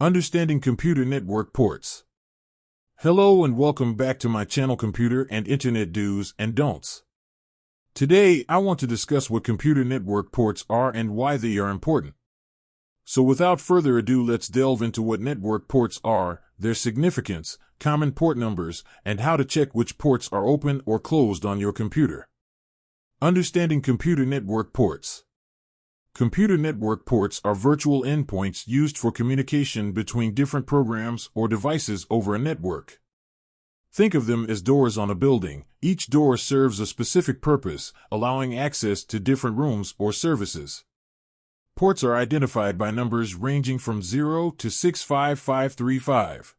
Understanding Computer Network Ports. Hello and welcome back to my channel Computer and Internet Do's and Don'ts. Today, I want to discuss what computer network ports are and why they are important. So without further ado, let's delve into what network ports are, their significance, common port numbers, and how to check which ports are open or closed on your computer. Understanding computer network ports. Computer network ports are virtual endpoints used for communication between different programs or devices over a network. Think of them as doors on a building. Each door serves a specific purpose, allowing access to different rooms or services. Ports are identified by numbers ranging from 0 to 65535.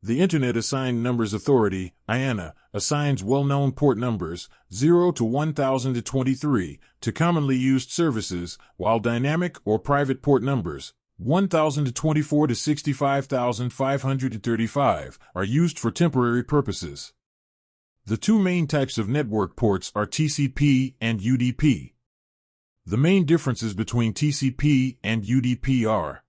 The Internet Assigned Numbers Authority, IANA, assigns well-known port numbers, 0 to 1023, to commonly used services, while dynamic or private port numbers, 1024 to 65535, are used for temporary purposes. The two main types of network ports are TCP and UDP. The main differences between TCP and UDP are: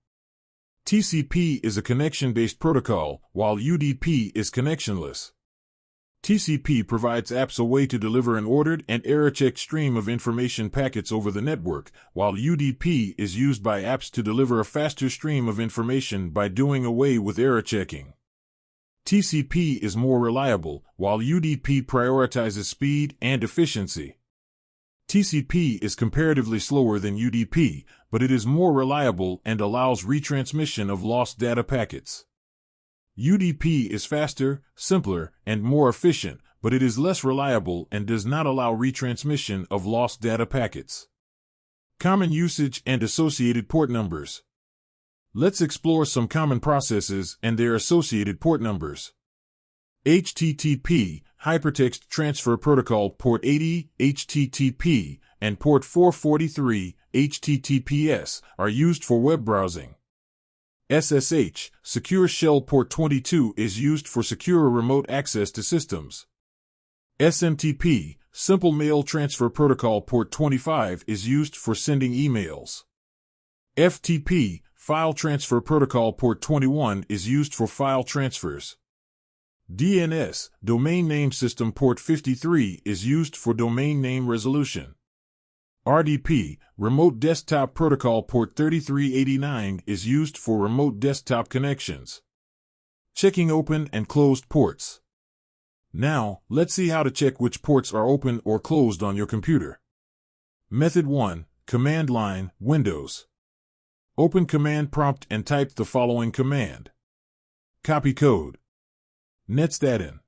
TCP is a connection-based protocol, while UDP is connectionless. TCP provides apps a way to deliver an ordered and error-checked stream of information packets over the network, while UDP is used by apps to deliver a faster stream of information by doing away with error checking. TCP is more reliable, while UDP prioritizes speed and efficiency. TCP is comparatively slower than UDP, but it is more reliable and allows retransmission of lost data packets. UDP is faster, simpler, and more efficient, but it is less reliable and does not allow retransmission of lost data packets. Common usage and associated port numbers. Let's explore some common processes and their associated port numbers. HTTP, Hypertext Transfer Protocol Port 80, HTTP, and Port 443, HTTPS, are used for web browsing. SSH, Secure Shell Port 22, is used for secure remote access to systems. SMTP, Simple Mail Transfer Protocol Port 25, is used for sending emails. FTP, File Transfer Protocol Port 21, is used for file transfers. DNS, Domain Name System Port 53, is used for domain name resolution. RDP, Remote Desktop Protocol Port 3389, is used for remote desktop connections. Checking open and closed ports. Now, let's see how to check which ports are open or closed on your computer. Method 1. Command Line, Windows. Open Command Prompt and type the following command. Copy code. netstatin.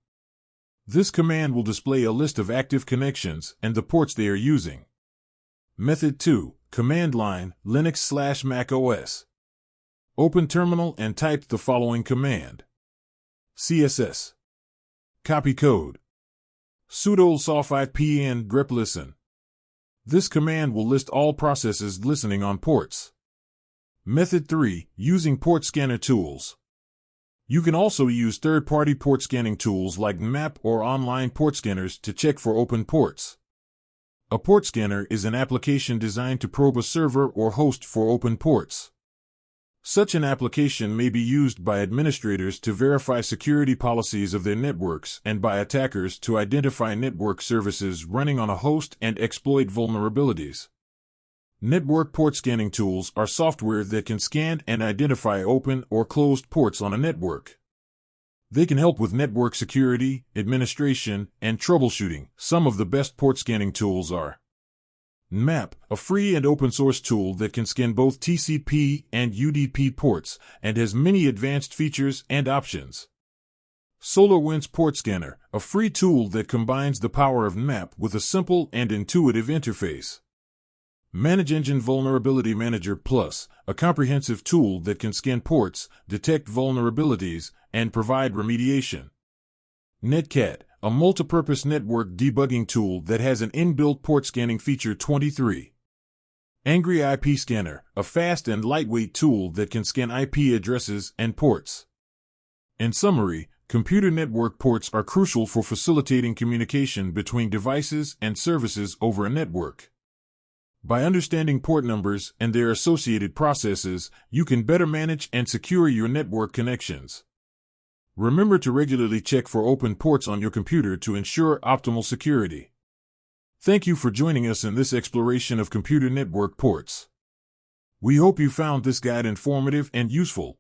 This command will display a list of active connections and the ports they are using. Method 2. Command Line, Linux/Mac OS. Open Terminal and type the following command. CSS. Copy code. sudo softipn grep listen. This command will list all processes listening on ports. Method 3. Using port scanner tools. You can also use third-party port scanning tools like Nmap or online port scanners to check for open ports. A port scanner is an application designed to probe a server or host for open ports. Such an application may be used by administrators to verify security policies of their networks and by attackers to identify network services running on a host and exploit vulnerabilities. Network port scanning tools are software that can scan and identify open or closed ports on a network. They can help with network security, administration, and troubleshooting. Some of the best port scanning tools are Nmap, a free and open source tool that can scan both TCP and UDP ports and has many advanced features and options. SolarWinds Port Scanner, a free tool that combines the power of Nmap with a simple and intuitive interface. ManageEngine Vulnerability Manager Plus, a comprehensive tool that can scan ports, detect vulnerabilities, and provide remediation. Netcat, a multipurpose network debugging tool that has an inbuilt port scanning feature 23. Angry IP Scanner, a fast and lightweight tool that can scan IP addresses and ports. In summary, computer network ports are crucial for facilitating communication between devices and services over a network. By understanding port numbers and their associated processes, you can better manage and secure your network connections. Remember to regularly check for open ports on your computer to ensure optimal security. Thank you for joining us in this exploration of computer network ports. We hope you found this guide informative and useful.